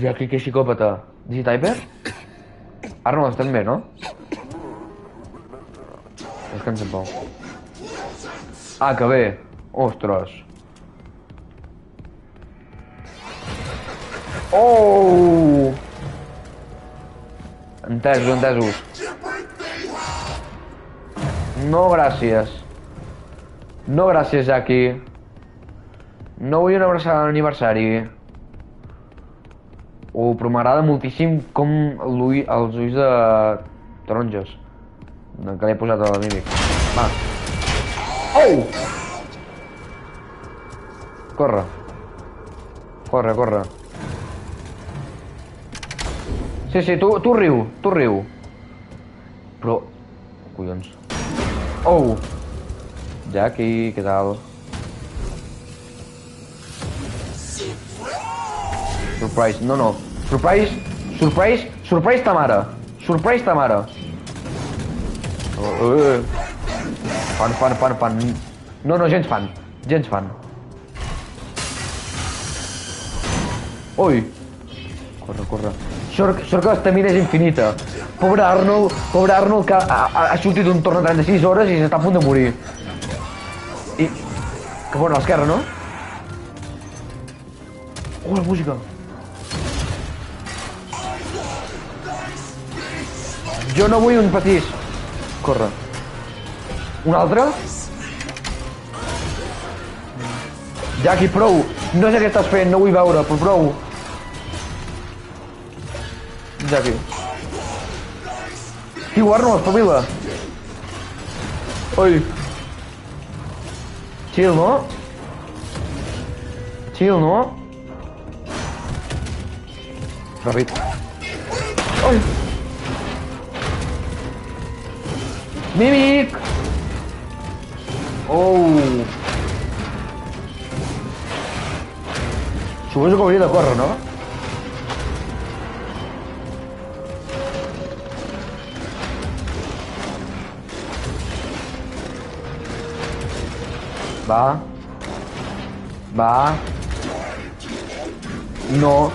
Jackie, que psicòpata. Digityper? Ara no estem bé, no? Descansa en pau. Ah, que bé. Ostres. Oh! Entesos, entesos. No, gràcies. No, gràcies, Jackie. No vull una abraçada d'aniversari. Però m'agrada moltíssim com els ulls de taronges que li he posat a la mímic. Va. Oh! Corre. Corre, corre. Sí, tu riu, tu riu. Però... collons. Oh! Jackie, què tal? Surprise, no. Surprise ta mare. Surprise ta mare. Fan. No, gens fan. Ui. Corre. Sort que l'estamina és infinita. Pobre Arnold que ha sortit un torn de 36 hores i s'està a punt de morir. I... que bona, a l'esquerra, no? Oh, la música. Jo no vull un patís. Corre. Un altre? Jackie, prou. No sé què estàs fent, no vull veure, però prou. Jackie. Tio, Arnold, espavila. Ui. Chill, no? Ràpid. Ui. Mímic! Oh! Suposo que hauria de córrer, no? Va. No.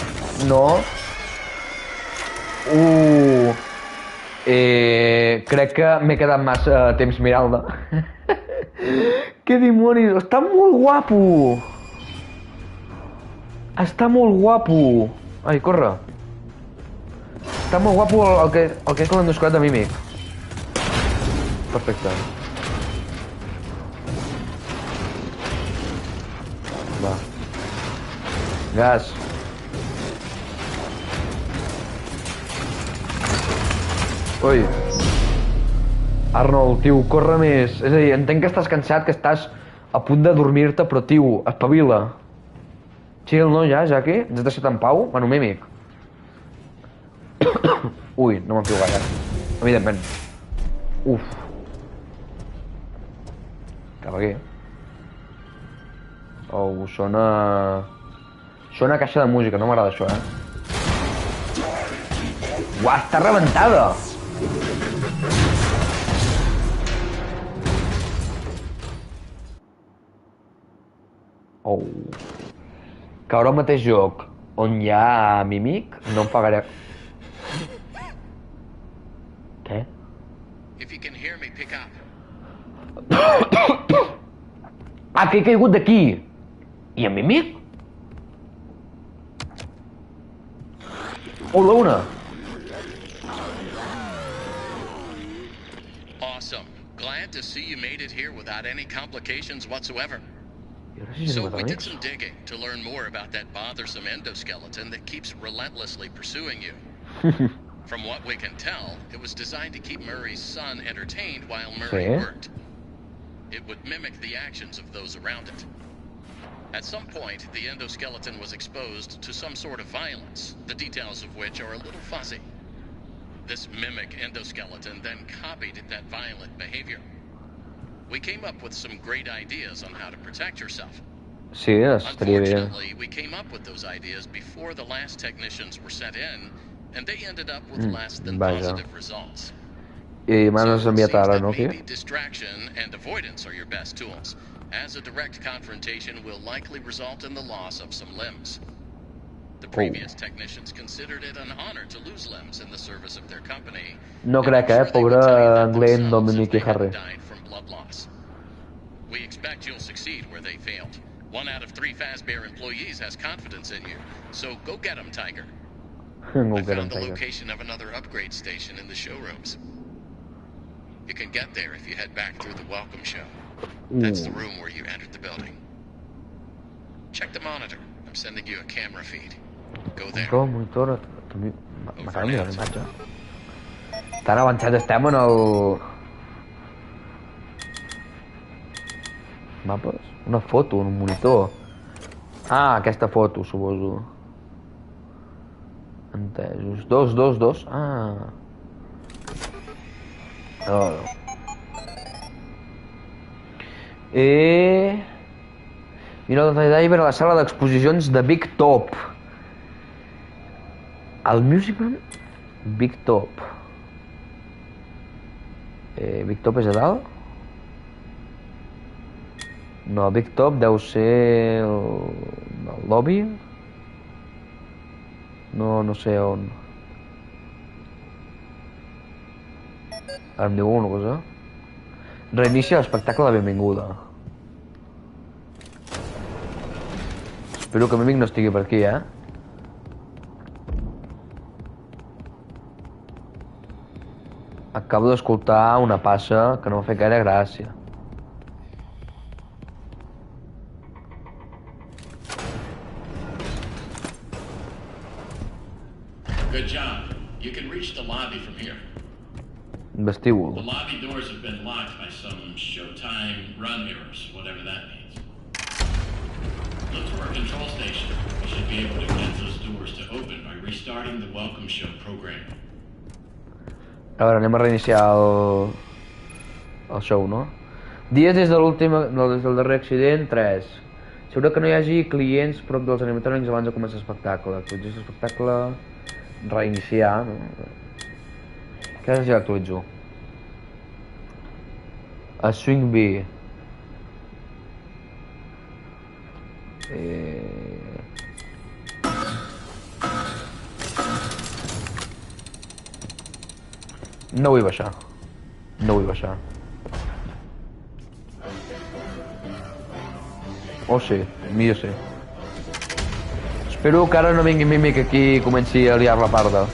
Crec que m'he quedat massa temps mirant-la. Què dimonis? Està molt guapo. Ai, corre. Està molt guapo el que és l'endoscat de Mímic. Perfecte. Va. Gas. Ui. Arnold, tio, corre més. És a dir, entenc que estàs cansat, que estàs a punt de dormir-te, però, tio, espavila. Chill, no, ja, Jackie? Ens has deixat en pau? Bueno, Mímic. Ui, no m'enfio gaire. Evidentment. Uf. Cap aquí. Oh, sona... Sona caixa de música, no m'agrada això, Uah, està rebentada! Oh. Caure al mateix joc on hi ha Mímic no em fa gaire... Què? Ah, que he caigut d'aquí! I en Mímic? Hola, una! Awesome. Glad to see you made it here without any complications whatsoever. So we did some digging to learn more about that bothersome endoskeleton that keeps relentlessly pursuing you. From what we can tell, it was designed to keep Murray's son entertained while Murray worked. It would mimic the actions of those around it. At some point, the endoskeleton was exposed to some sort of violence, the details of which are a little fuzzy. This mimic endoskeleton then copied that violent behavior. We came up with some great ideas on how to protect yourself. Sí, estaria bé. Unfortunately, we came up with those ideas before the last technicians were sent in, and they ended up with less than positive results. I m'has enviat ara, no? Maybe distraction and avoidance are your best tools, as a direct confrontation will likely result in the loss of some limbs. The previous technicians considered it an honor to lose limbs in the service of their company. No crec, pobre Glenn, Dominic i Harry. Died from blood loss. We expect you'll succeed where they failed. 1 out of 3 Fazbear employees has confidence in you, so go get them, Tiger. I found the location of another upgrade station in the showrooms. You can get there if you head back through the welcome show. That's the room where you entered the building. Check the monitor. I'm sending you a camera feed. Go there. Monitor, m'acaba de mirar la imatge. Tan avançat estem en el... Mapes? Una foto, un monitor. Ah, aquesta foto, suposo. Entesos. 2. Ah. Oh. Mira el detall per a la sala d'exposicions de Big Top. El Museum Big Top. Big Top és a dalt? No, Big Top deu ser el lobby. No sé on. Ara em diu una cosa. Reinicia l'espectacle de benvinguda. Espero que l'amic no estigui per aquí, Acabo d'escoltar una passa que no m'ha fet gaire gràcia. Good job. You can reach the lobby from here. Vestíbul. The lobby doors have been locked by some Showtime run mirrors, whatever that means. Look for a control station. You should be able to get those doors to open by restarting the welcome show program. A veure, anem a reiniciar el show, no? Dies des de des del darrer accident, 3. Assegura que no hi hagi clients prop dels animatrònics abans de començar l'espectacle. Actualització l'espectacle... Reiniciar, no? Què has de fer actualitzo? A Swing B. No vull baixar. Oh sí, millor sí. Espero que ara no vingui Mímic aquí i comenci a liar la parda.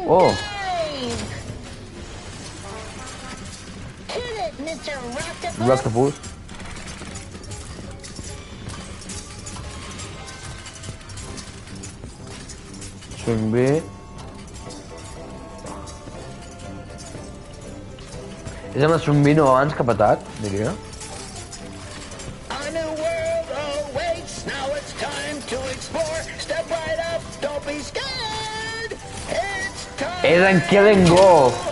Oh! Rocketbus. Swing B. És amb el Swing B no abans cap atac, diria. És en Kellen Goff.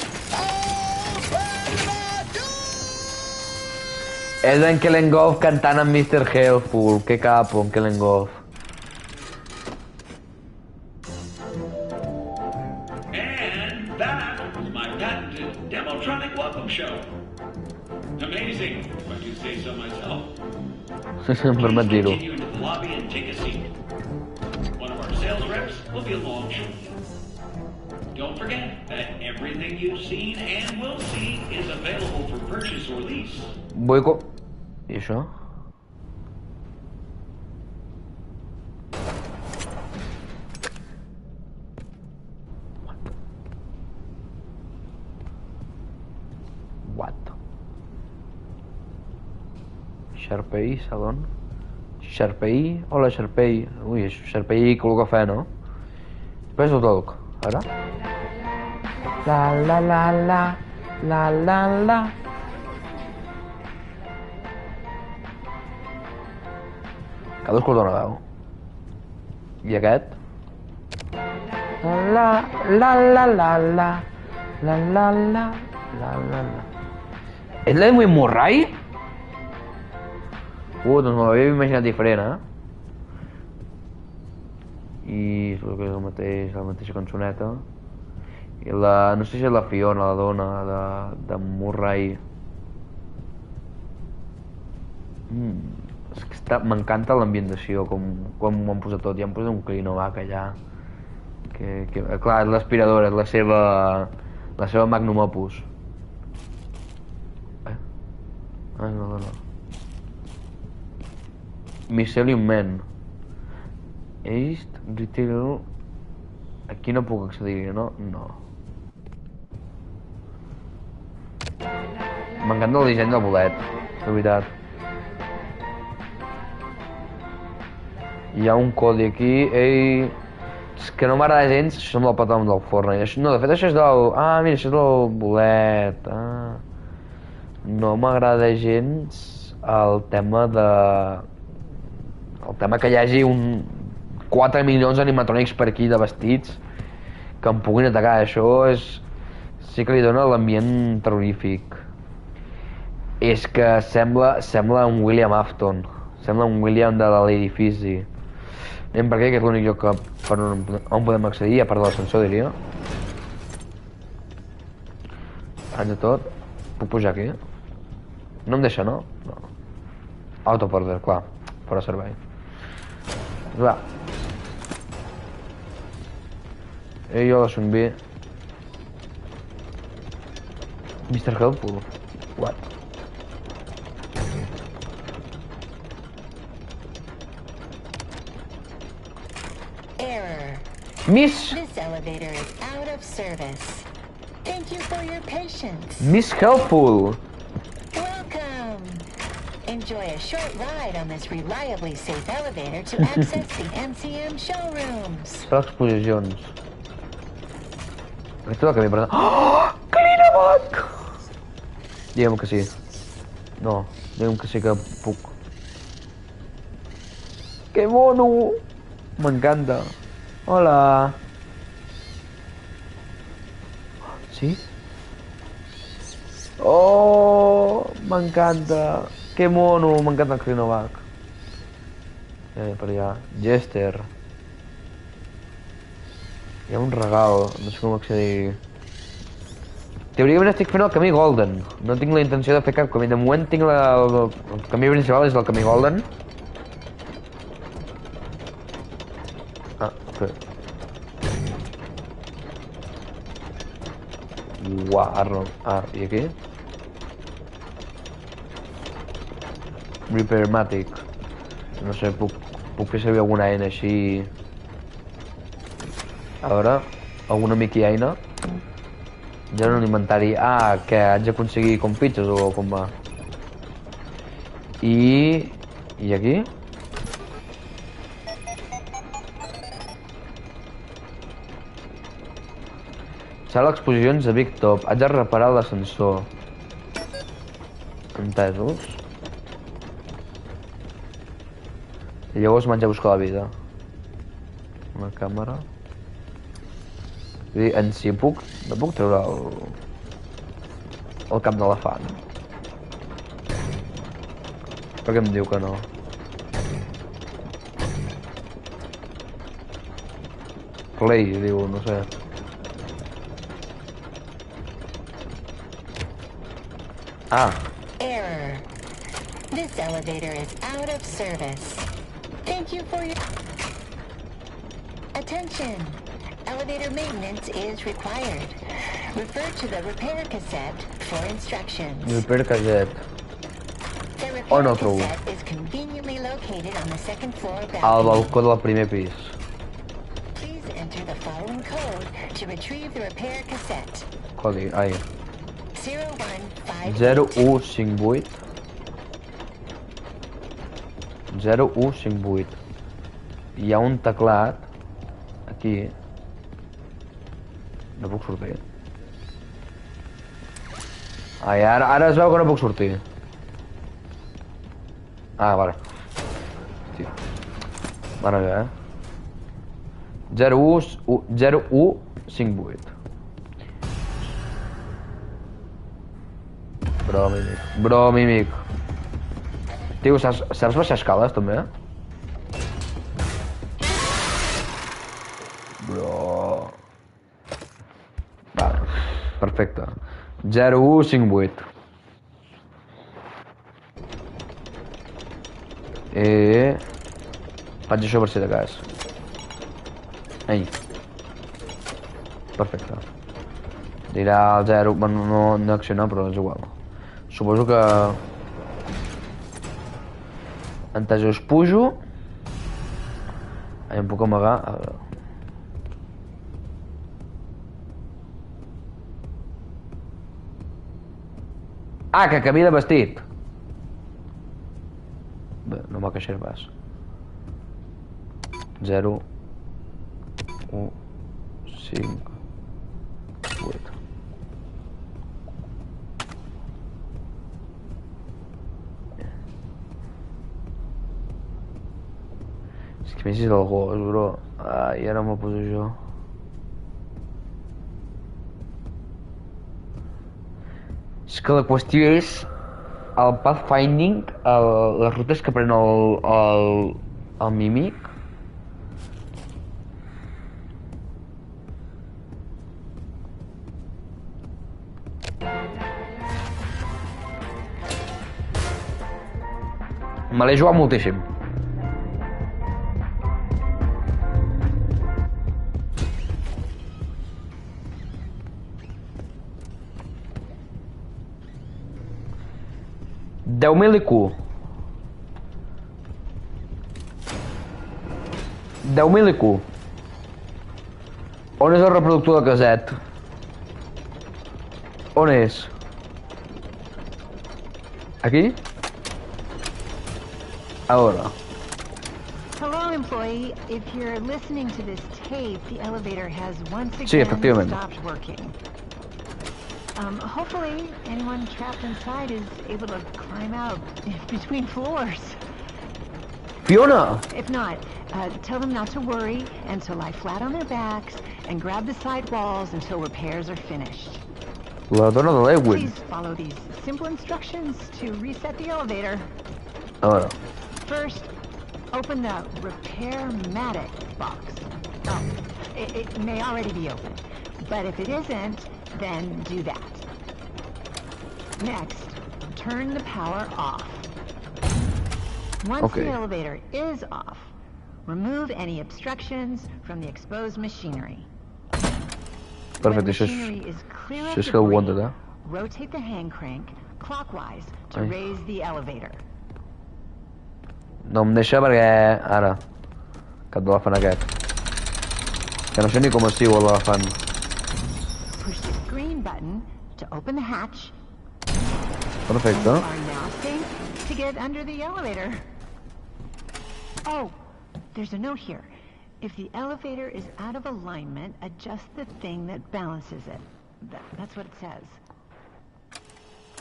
És en Kellen Goff cantant amb Mr. Helpful. Que capo, en Kellen Goff. And that was my patented Demotronic welcome show. Amazing, if I do say so myself. Em permet dir-ho. Continue into the lobby and take a seat. One of our sales reps will be along shortly. Don't forget that everything you've seen and will see is available for purchase or lease. Vull I això? What? Sharpei, Salon? Sharpei? Hola, Sharpei. Ui, Sharpei col·loca fe, no? Després ho toc. Ara? La la la la, la la la. Cada escolta una veu. I aquest? La la la la la, la la la, la la la. És l'Edwin Murray? Doncs me l'havia imaginat diferent, I suposo que és la mateixa cançoneta. I la... no sé si és la Fiona, la dona de Murray. És que m'encanta l'ambientació, com ho han posat tot. Ja han posat un Clinovac allà. Clar, és l'aspiradora, és la seva magnum opus. Ah, no, no. Mycelium Man. East, Retail... Aquí no puc accedir, no? No. M'encanta el disseny del bolet, de veritat. Hi ha un codi aquí, ei... És que no m'agrada gens, això amb el patam del Fortnite. No, de fet això és del... Ah, mira, això és del bolet. Ah. No m'agrada gens el tema de... El tema que hi hagi 4 milions d'animatrònics per aquí de vestits que em puguin atacar. Això és... sí que li dona l'ambient terrorífic. És que sembla un William Afton. Sembla un William de l'edifici. Anem per aquí, que és l'únic lloc on podem accedir, a part de l'ascensor, diria. Abans de tot, puc pujar aquí? No em deixa, no? No. Autoporter, clar, fora servei. Va. Jo la Sun B. Mr. Helpful. What? Error. Miss This elevator is out of service. Thank you for your patience. Miss Helpful. Welcome. Enjoy a short ride on this reliably safe elevator to access the MCM showrooms. Per exposicions. Aquesta és la que m'he perdut. Oh! Clinovac! Digue'm que sí. No, digue'm que sí que puc. Que mono! M'encanta. Hola. Sí? Oh, m'encanta. Que mono, m'encanta el Clinovac. Per allà. Jester. Hi ha un regal, no sé com accedir. Teòricament estic fent el camí Golden. No tinc la intenció de fer cap camí. De moment tinc el camí principal és el camí Golden. Ah, ok. Uau, Arnold. Ah, i aquí? Repairmatic. No sé, puc fer servir alguna eina així... A veure, alguna mica eina. Ja en un inventari... Ah, que haig d'aconseguir com pizzas o com va? I aquí? Sala exposicions de Big Top. Haig de reparar l'ascensor. Entesos? I llavors m'haig de buscar la vida. Una càmera... En si no puc treure el cap d'elefant. Per què em diu que no? Play, diu, no sé. Ah. Error. This elevator is out of service. Thank you for your... Attention. Elevator maintenance is required. Refer to the repair cassette for instructions. Repair cassette. The repair cassette is conveniently located on the second floor balcony. Al balcó del primer pis. Please enter the following code to retrieve the repair cassette. Codi, ai. 0158. 0158. Hi ha un teclat aquí. No puc sortir. Ai, ara es veu que no puc sortir. Ah, vale. Hòstia. Mare meva, 0158. Bro, mímic. Tio, saps baixar escales, també? 0158. Faig això per si de cas. Ei. Perfecte. Dirà el 0. Bueno, no he accionat, però és igual. Suposo que... Entesos us pujo. Em puc amagar. A veure. Ah, que canvi de vestit. Bé, no m'ha queixat pas. 0 1 5 8. És que m'hagis el gos, bro. Ai, ara me'l poso jo. És que la qüestió és el pathfinding, les rutes que pren el mímic. Me l'he jugat moltíssim. $10.000 IQ. 10.000 IQ. On és el reproductor de caset? On és? Aquí? Ahora. Hello, employee. If you're listening to this tape, the elevator has once Sí, again efectivament. stopped working. Hopefully, anyone trapped inside is able to climb out between floors. Fiona! If not, tell them not to worry and to lie flat on their backs and grab the side walls until repairs are finished. La dona de l'Ewin. Please follow these simple instructions to reset the elevator. Ahora. First, open the Repair-matic box. Oh, it may already be open, but if it isn't, then do that. Next, turn the power off. Once the elevator is off, remove any obstructions from the exposed machinery. Perfecte, això és que ho aguanta, eh? Rotate the hand crank clockwise to raise the elevator. No em deixa perquè... Ara. Cap de l'elefant aquest. Que no sé ni com es diu l'elefant. Push the green button to open the hatch. Perfecte. You are now safe to get under the elevator. Oh, there's a note here. If the elevator is out of alignment, adjust the thing that balances it. That's what it says.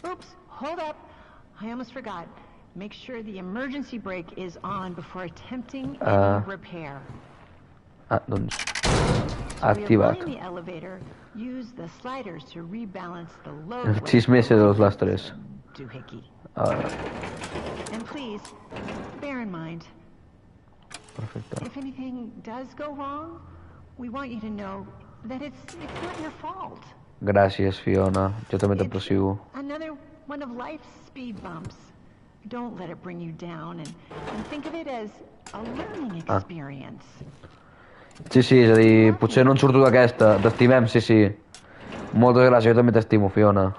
Oops, hold up. I almost forgot. Make sure the emergency brake is on before attempting any repair. Ah, doncs... To Activat. realign the elevator, use the sliders to rebalance the load. El xisme de los lastres. Doohickey. Ara. And please, bear in mind, Perfecte. if anything does go wrong, we want you to know that it's not your fault. Gràcies, Fiona. Jo també t'aprecio. Another one of life's speed bumps. Don't let it bring you down and think of it as a learning experience. Sí, sí, és a dir, potser no en surto d'aquesta. T'estimem, sí, sí. Moltes gràcies, jo també t'estimo, Fiona.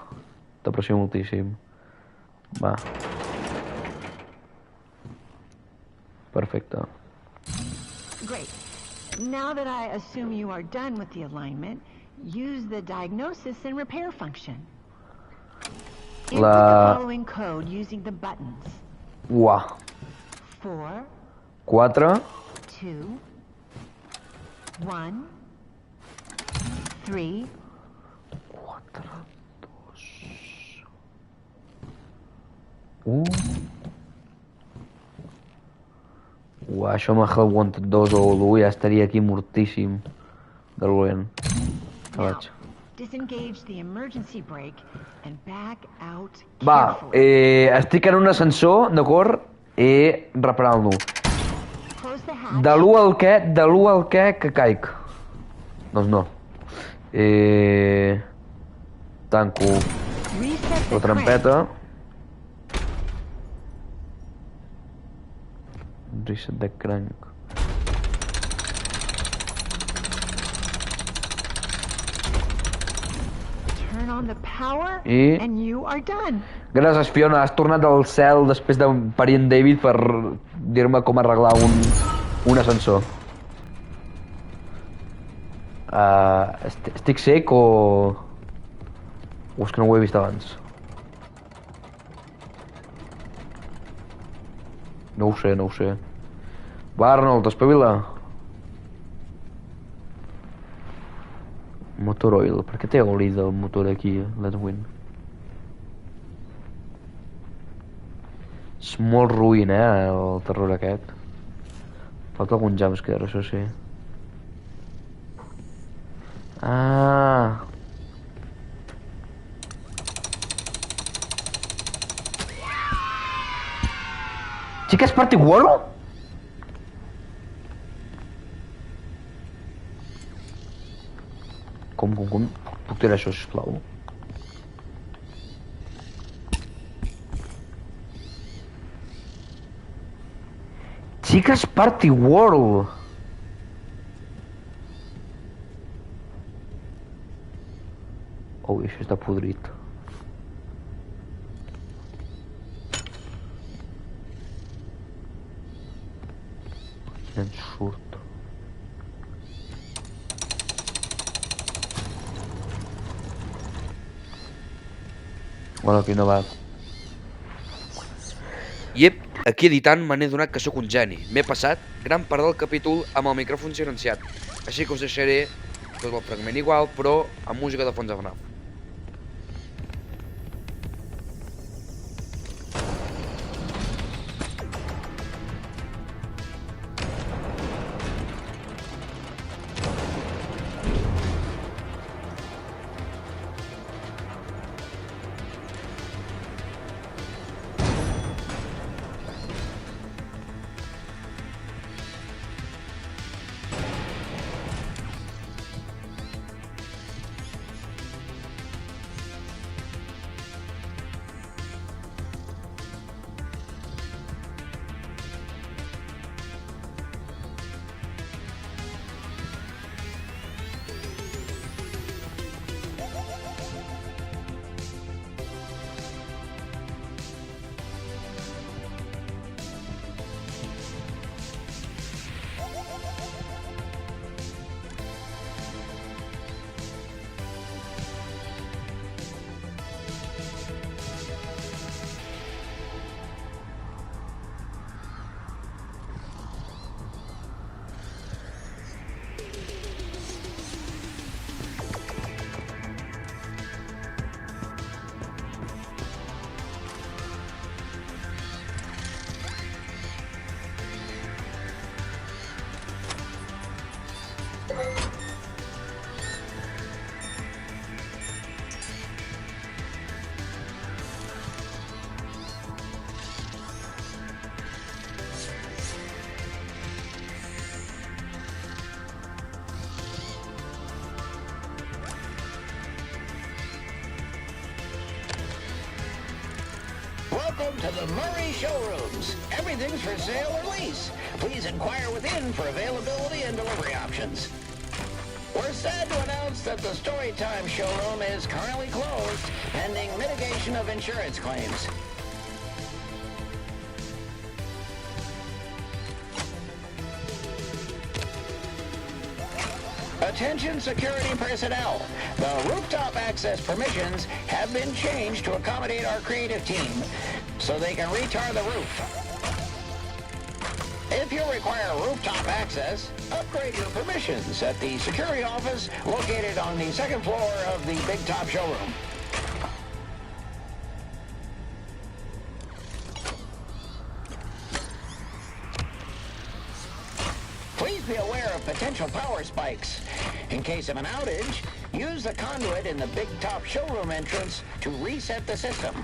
T'aprecio moltíssim. Va. Perfecte. Great. Now that I assume you are done with the alignment, use the diagnosis and repair function. Input the following code using the buttons. Uah. 4, 4, 2, 1, 3, 1... Uah, això m'ha aguantat 2 o l'1, ja estaria aquí mortíssim de dolent. Now, disengage the emergency brake and back out Va, carefully. estic en un ascensor, d'acord? Reparant-lo. Close the hatch. De l'1 al què, que caic. Doncs no. Tanco the La trampeta. Reset the crank. Turn on the power, I- and you are done. Gràcies, Fiona. Has tornat al cel després de parir en David per dir-me com arreglar un ascensor. Estic sec o... O és que no ho he vist abans? No ho sé, no ho sé. Va, Arnold, espavila. Motor oil. Per què té oli del motor aquí, l'Edwin? És molt ruïn, el terror aquest. Falta algun jumpscare, això sí. Ah... Chicas Party World? Com? Puc tirar això, sisplau? Chicas Party World! Oh, això està podrit. En surt. Bueno, aquí no va. Iep, aquí editant me n'he donat que sóc un geni. M'he passat gran part del capítol amb el micròfon silenciat. Així que us deixaré tot el fragment igual, però amb música de fons de FNAF. Welcome to the Murray Showrooms. Everything's for sale or lease. Please inquire within for availability and delivery options. We're sad to announce that the Storytime showroom is currently closed, pending mitigation of insurance claims. Attention security personnel. The rooftop access permissions have been changed to accommodate our creative team, so they can retar the roof. If you require rooftop access, upgrade your permissions at the security office located on the second floor of the Big Top showroom. Please be aware of potential power spikes. In case of an outage, use the conduit in the Big Top showroom entrance to reset the system.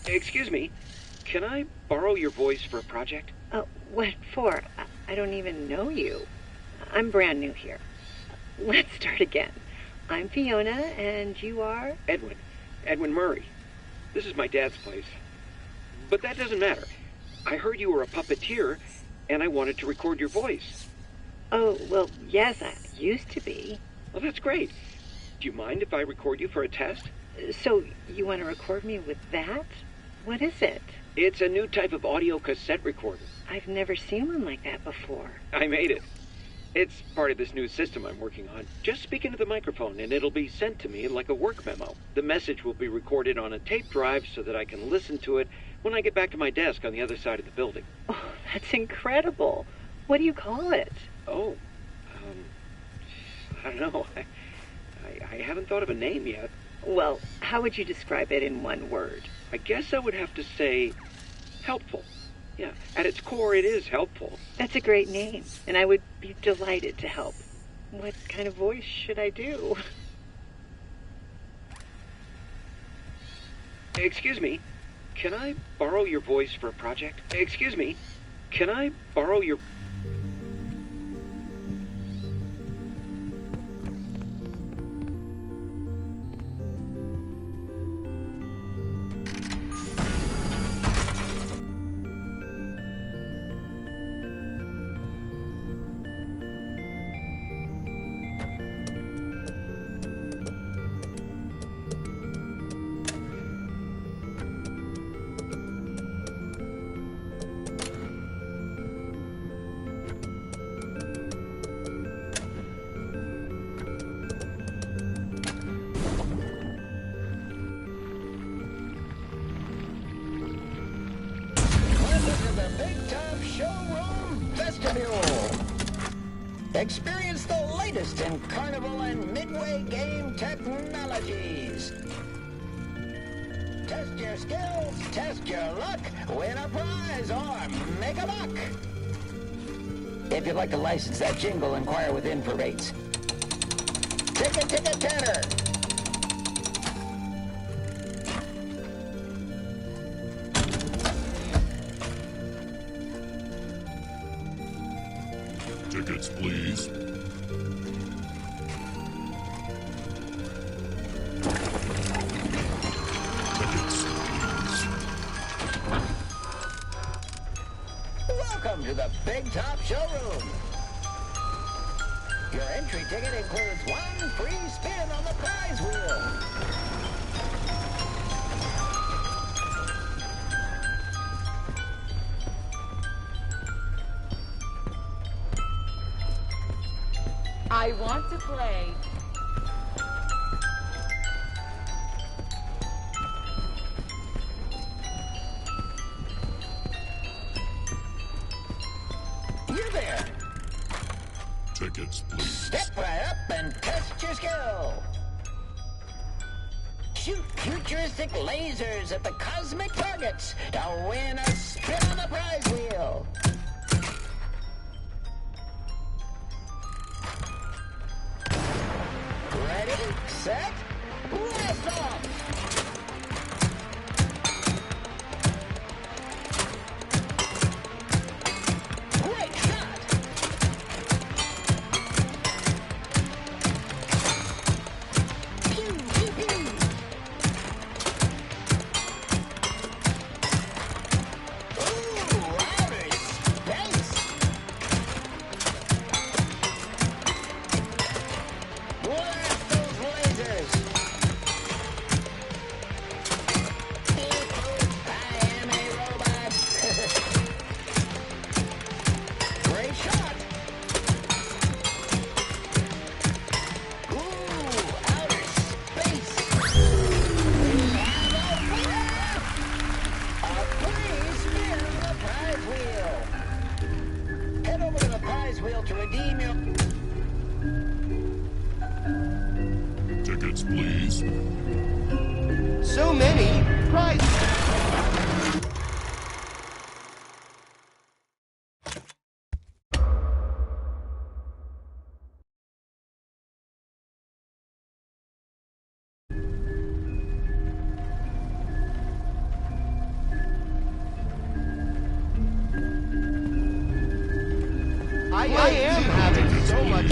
Excuse me, can I borrow your voice for a project? What for? I don't even know you. I'm brand new here. Let's start again. I'm Fiona, and you are? Edwin Murray. This is my dad's place. But that doesn't matter. I heard you were a puppeteer, and I wanted to record your voice. Oh, well, yes, I used to be. Well, that's great. Do you mind if I record you for a test? So, you want to record me with that? What is it? It's a new type of audio cassette recorder. I've never seen one like that before. I made it. It's part of this new system I'm working on. Just speak into the microphone and it'll be sent to me like a work memo. The message will be recorded on a tape drive so that I can listen to it when I get back to my desk on the other side of the building. Oh, that's incredible. What do you call it? Oh, I don't know. I haven't thought of a name yet. Well, how would you describe it in one word? I guess I would have to say helpful. Yeah, at its core, it is helpful. That's a great name, and I would be delighted to help. What kind of voice should I do? Excuse me, can I borrow your voice for a project? Excuse me, can I borrow your... Experience the latest in Carnival and Midway game technologies. Test your skills, test your luck, win a prize, or make a buck. If you'd like to license that jingle, inquire within for rates. Ticket, ticket, Tanner. Tickets, please. Tickets, please. Welcome to the Big Top Showroom. Your entry ticket includes one free spin on the prize wheel. I want to play. You there. Tickets, please. Step right up and test your skill. Shoot futuristic lasers at the cosmic targets to win a spin on the prize wheel. Ready, set, blast off! Great shot! Pew, pew, pew! Ooh, outer I am having so much.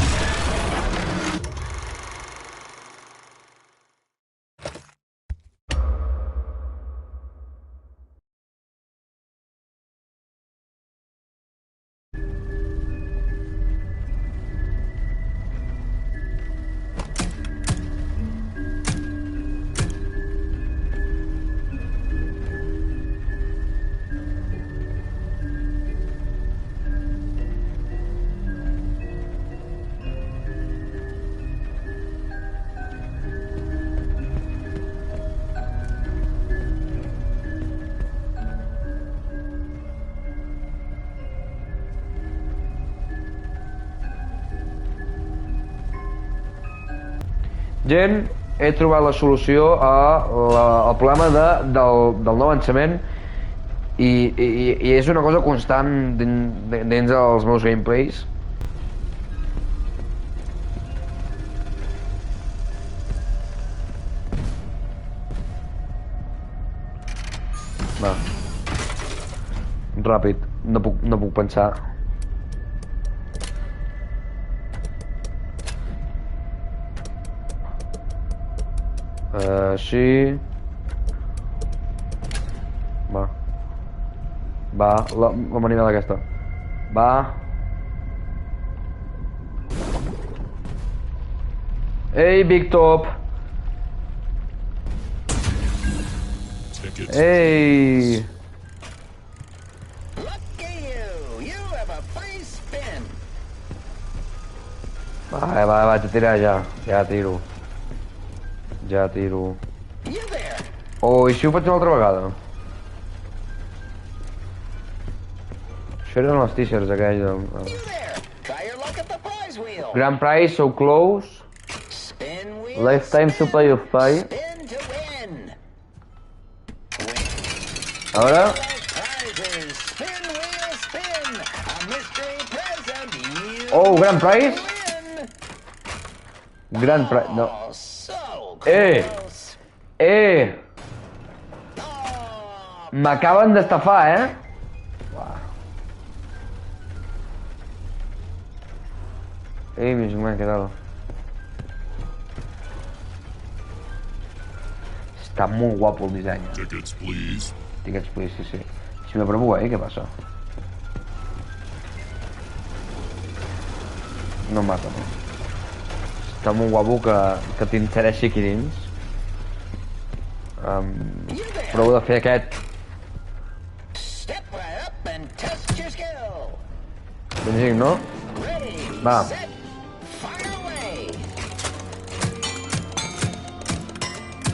Gent, he trobat la solució al problema del no avançament i és una cosa constant dins dels meus gameplays. Va. Ràpid, no puc pensar. Així. Va, la manivela aquesta. Va. Ei, Big Top. Ei. Lucky you! You have a free spin! Va, vaig a tirar ja. Ja tiro. Ja tiro. You there! Oh, i si ho faig una altra vegada? Això eren les t-shirts aquell You there! Try your luck at the prize wheel! Grand prize, so close. Spin wheel, Lifetime supply of pie. spin to win! A veure. Prizes! Spin wheel, spin! A mystery present! You Oh, grand prize? win! Grand prize, no. Oh, so Eh! close! Oh, M'acaben d'estafar, eh? Ei, mi germà, què tal? Està molt guapo el disseny. Tickets, please. Tickets, please, sí, sí. Si me provo, què passa? No em mata, no? Està molt guapo que t'insereixi aquí dins. Provo de fer aquest. step right up and test your skill! Benzic, no? Ready, Va. set, fire away!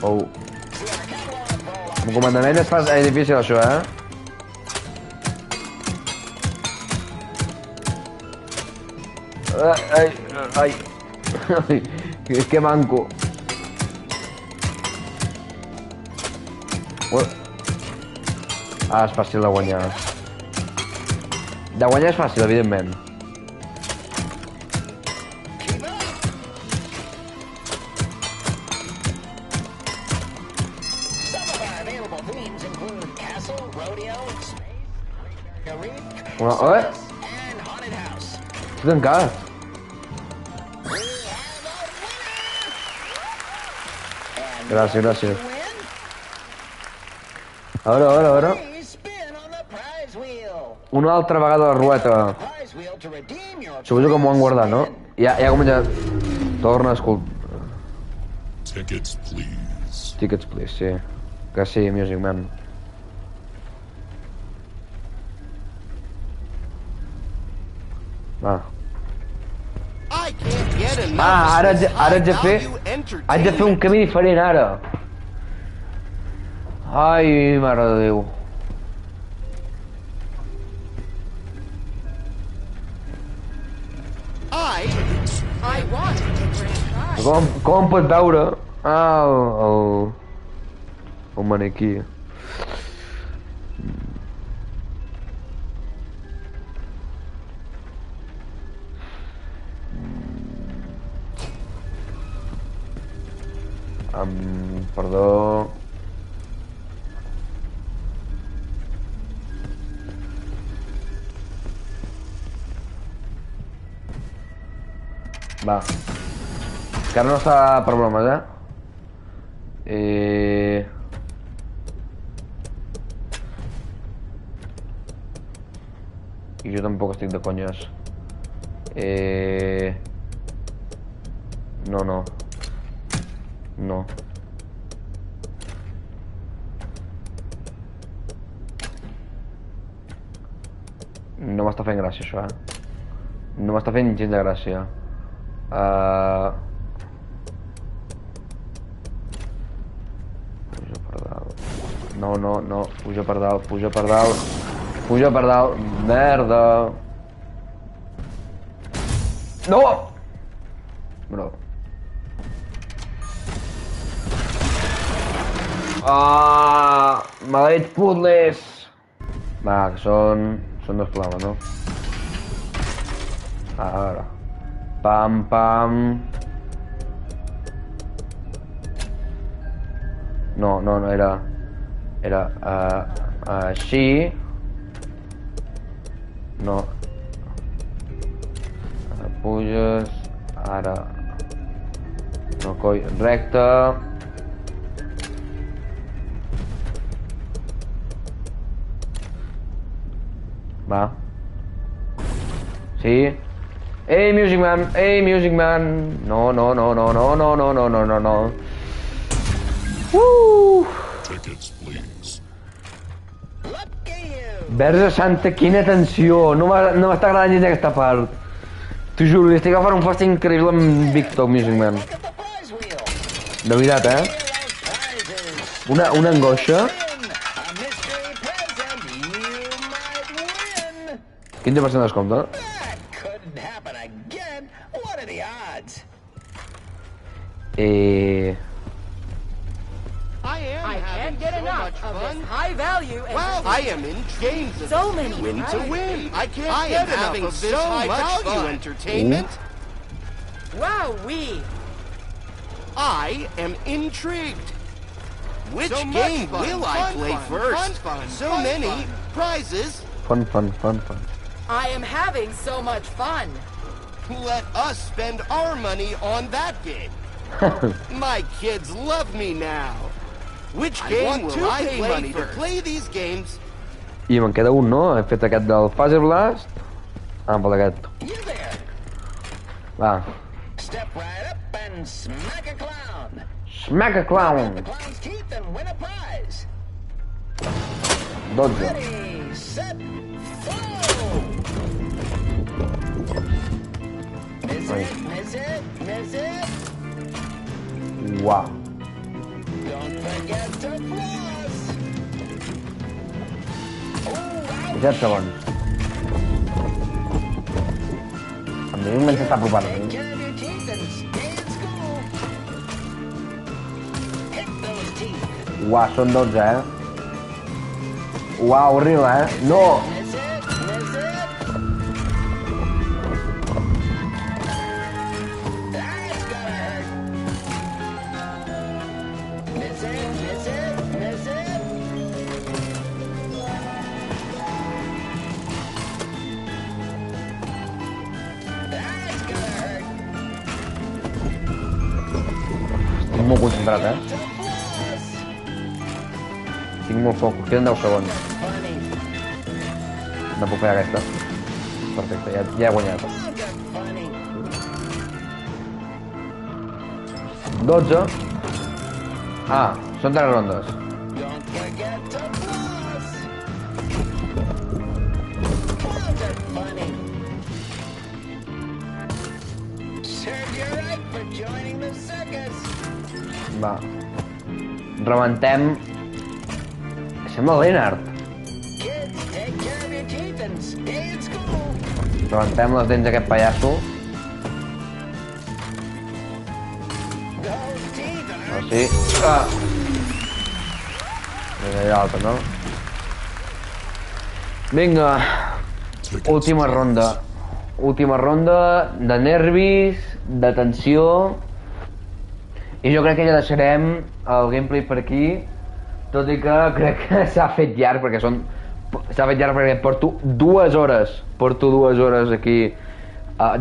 Oh. See our catalog roll Amb comandament és difícil, això, eh? Ai, ai, ai. Que manco. Ah, és fàcil de guanyar. De guanyar és fàcil, evidentment. Keep up! Some of our available themes include castle, rodeo, space, reef, Una... circus, and haunted house. Estic tancat. We have a winner! And Gràcies, gràcies. win? A veure. Free spin on the prize wheel. Una altra vegada la ruleta. Prize wheel to redeem your Suposo que m'ho han guardat, no? Ja comença... Torna a escoltar. Tickets, please. Tickets, please, sí. Que sí, Music Man. Va. I can't get enough. Ah, ara haig de fer... Entertainment. Haig de fer un camí diferent, ara. Ai, mare de Déu. I want the grand prize. Com em pot veure? Ah, el maniquí. Perdó. Va. Que ara no està per bromes, I jo tampoc estic de conyes. No. No. No m'està fent gràcia, això, No m'està fent gens de gràcia. Puja per dalt. No. Puja per dalt. Puja per dalt. Merda. No! Bro. Maleïts puzzles! Va, que són dos flames, no? A veure. Pam. No, era així. No. Ara puges. Ara. No, coi, recte. Va. Sí. Hey, Music Man. No. Tickets, please. Verge santa, quina tensió. No m'està agradant gens aquesta part. T'ho juro, li estic agafant un fast increïble amb Big Top Music Man. De veritat, Una angoixa. 15% de descompte. I can't get enough of this high value and I am in games of So many win to prizes. win. I can't get enough of this high value entertainment. Wowee! I am intrigued. Which game will I play first? So many prizes. Fun. I am having so much fun. Let us spend our money on that game. My kids love me now. Which game will I play to play these games? I me'n queda un, no? He fet aquest del Phaser Blast. Pel d'aquest. Va. Step right up and smack a clown. Smack a clown. The clown's teeth and win a prize. 12. Ready, set, go! Miss it. Uau. Don't forget to floss. 17 segons. Evidentment s'està apropant a mi. Take care of your teeth and stay in school. Hit those teeth. Uau, són 12, Uau, horrible, No! Miss it. That's gonna hurt. Miss it. That's gonna hurt. Estic molt concentrat, To floss. Tinc molt foc. Queden 10 segons. Funny. No puc fer aquesta. Perfecte, ja he guanyat. Look at funny. 12. Són 3 rondes. Don't forget to floss. Look at funny. Serve you right for joining the circus. Va. Rebentem. Sembla Leonard. Kids, take care of your teeth and stay in school. Rebentem les dents d'aquest pallasso. Those teeth are... Així. Allà alta, no? Vinga. Última ronda. Última ronda de nervis, de tensió. I jo crec que ja deixarem el gameplay per aquí. Tot i que crec que s'ha fet llarg perquè porto 2 hores. Porto 2 hores aquí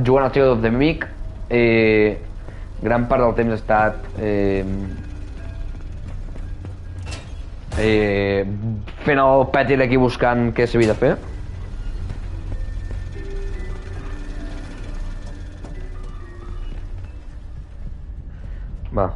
jugant al Tale of the Mimic. gran part del temps he estat fent el pètil aquí buscant què s'havia de fer. Va.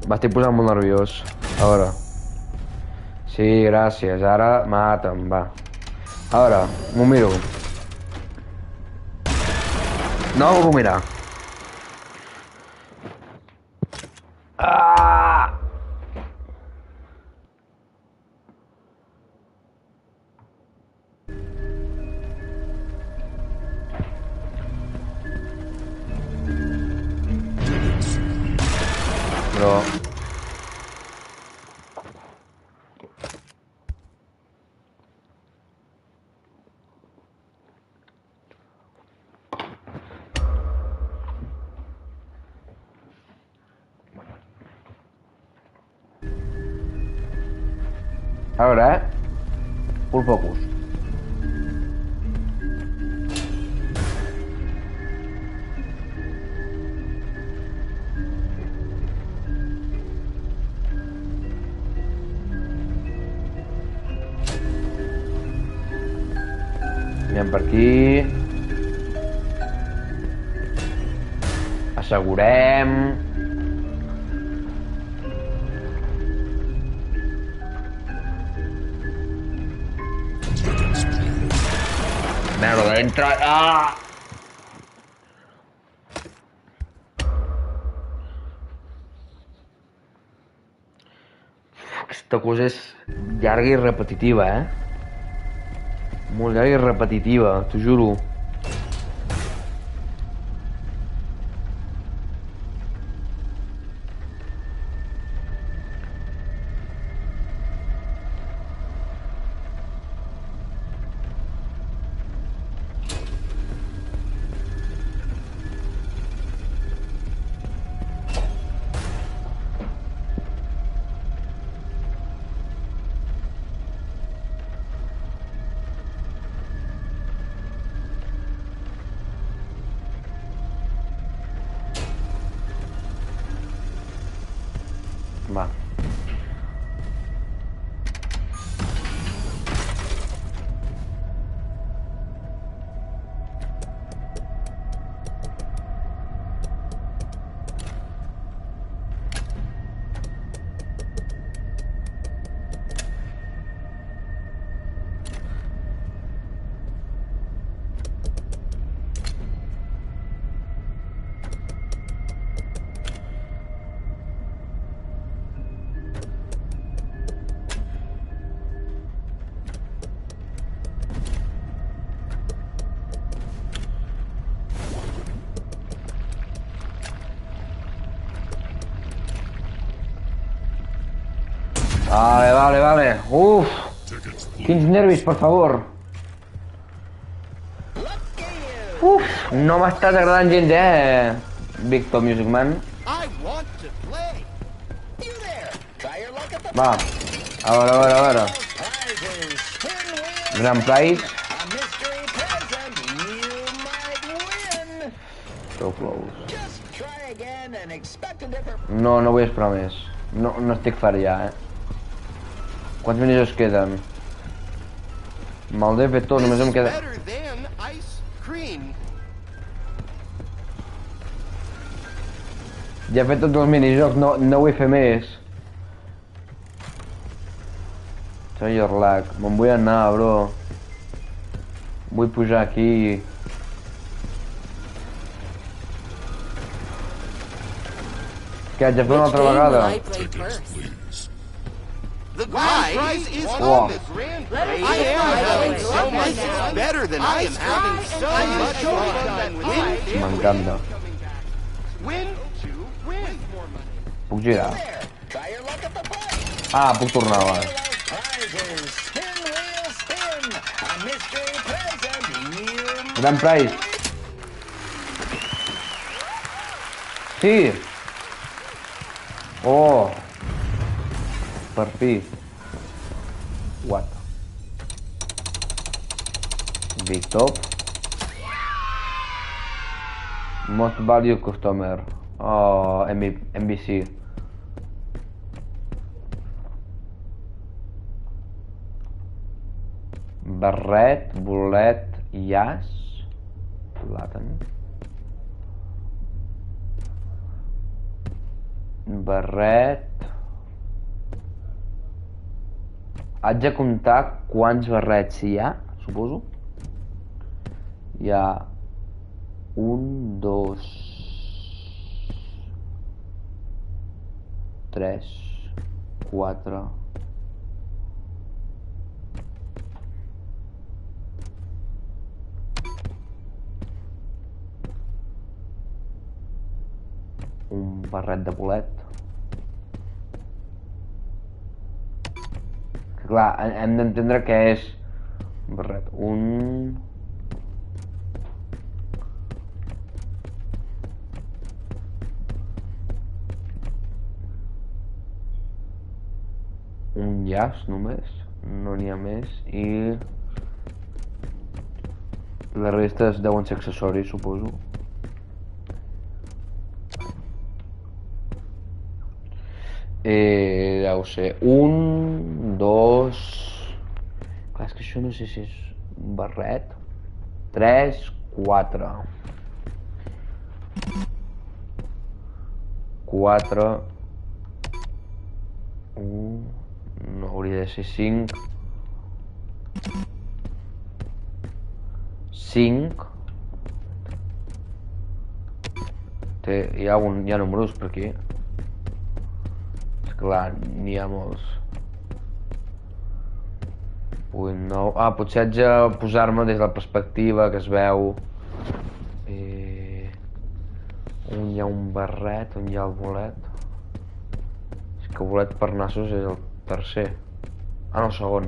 M'estic posant molt nerviós. A veure. Sí, gràcies. Ara mata'm, va. A veure, m'ho miro. No m'ho puc mirar. Ah! Però... A veure, full focus. Anem per aquí. Assegurem. Merda, entra... Ah! Aquesta cosa és llarga i repetitiva, Molt llarga i repetitiva, t'ho juro. Va. Vale. Uf. Quins nervis, per favor. Uf, no m'estàs agradant gens, Victor Music Man. Va, a veure. Grand prize. So close. No vull esperar més. No estic fart ja, Quants minuts queden? Me'l he fet tot, només em queda... Ja he fet tots els minijocs, no vull fer més. Soy your lag, me'n vull anar, bro. Vull pujar aquí. Què, haig de fer una altra vegada? The grand prize is on the grand prize. I am having so much fun. Better than I am having so much fun. M'encanta. Win to win. Puc girar? Try your luck at the plate. Ah, puc tornar, va. Prizes. Spin wheel spin. A mystery present. You Grand prize. Sí. Oh. Per fi. What? Big top. Most value customer. Oh, MVC. Barret, bolet, llaç, plàtan. Barret. Haig de comptar quants barrets hi ha, suposo. Hi ha 1, 2, 3, 4... Un barret de bolet. Que clar, hem d'entendre què és un barret. Un llaç només, no n'hi ha més, i la resta deuen ser accessoris, suposo. Deu ser 1, 2... Clar, és que això no sé si és un barret. 3, 4. 4... 1... No, hauria de ser 5. 5. Hi ha números per aquí. Clar, n'hi ha molts. 8, 9... Ah, potser haig de posar-me des de la perspectiva que es veu. On hi ha un barret, on hi ha el bolet. És que el bolet per nassos és el tercer. Ah, no, el segon.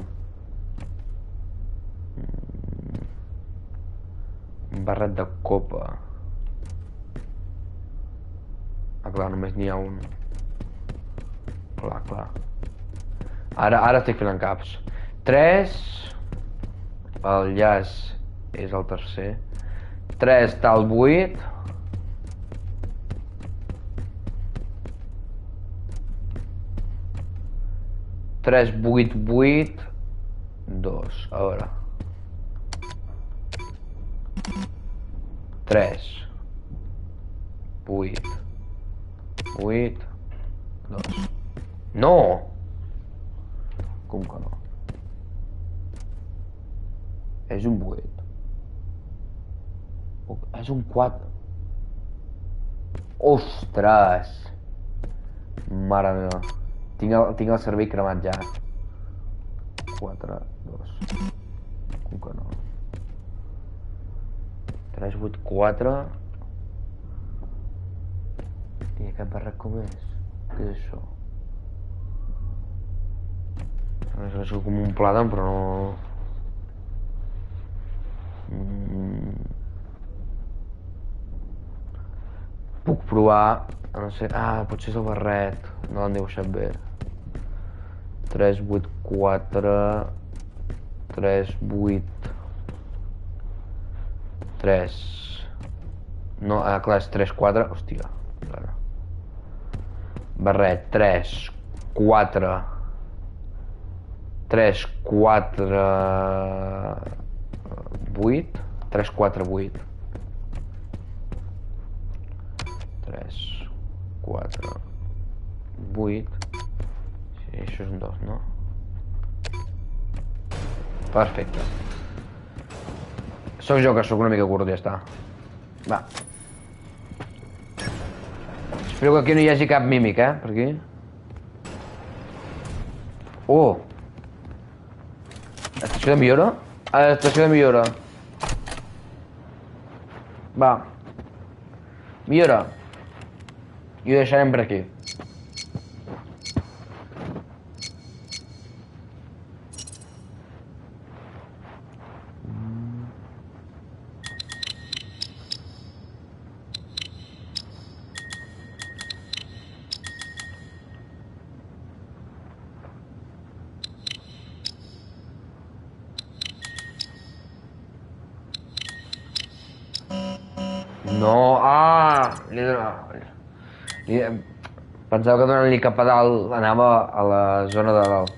Un barret de copa. Ah, clar, només n'hi ha un. Clar. Ara estic fent caps. 3. El llaç és el tercer. 3 està al 8. 3, 8, 8. 2. A veure. 3. 8. 8. 2. No! Com que no? És un 8. És un 4. Ostres! Mare meva. Tinc el cervell cremat ja. 4, 2. Com que no? 3, 8, 4. I aquest barret com és? Què és això? És com un plàtan, però no... Puc provar... No sé... Ah, potser és el barret. No l'han dibuixat bé. 3, 8, 4... 3, 8... 3... No, clar, és 3, 4... Hòstia... Barret, 3, 4... 3, 4... 8... 3, 4, 8... 3, 4... 8... Sí, això és un 2, no? Perfecte. Soc jo que soc una mica curt, ja està. Va. Espero que aquí no hi hagi cap mímic, per aquí. Oh! Estació de millora? Estació de millora. Va. Millora. I ho deixarem per aquí. No, pensava que donant-li cap a dalt anava a la zona de dalt.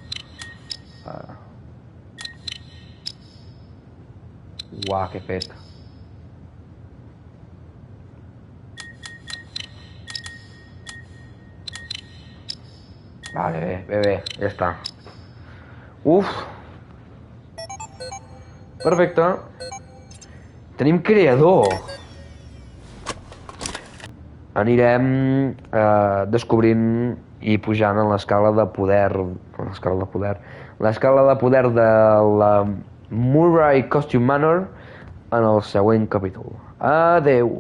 Uah, què he fet. Vale, bé, ja està. Uf! Perfecte. Tenim creador. Anirem descobrint i pujant en l'escala de poder... L'escala de poder de la Murray Costume Manor en el següent capítol. Adeu!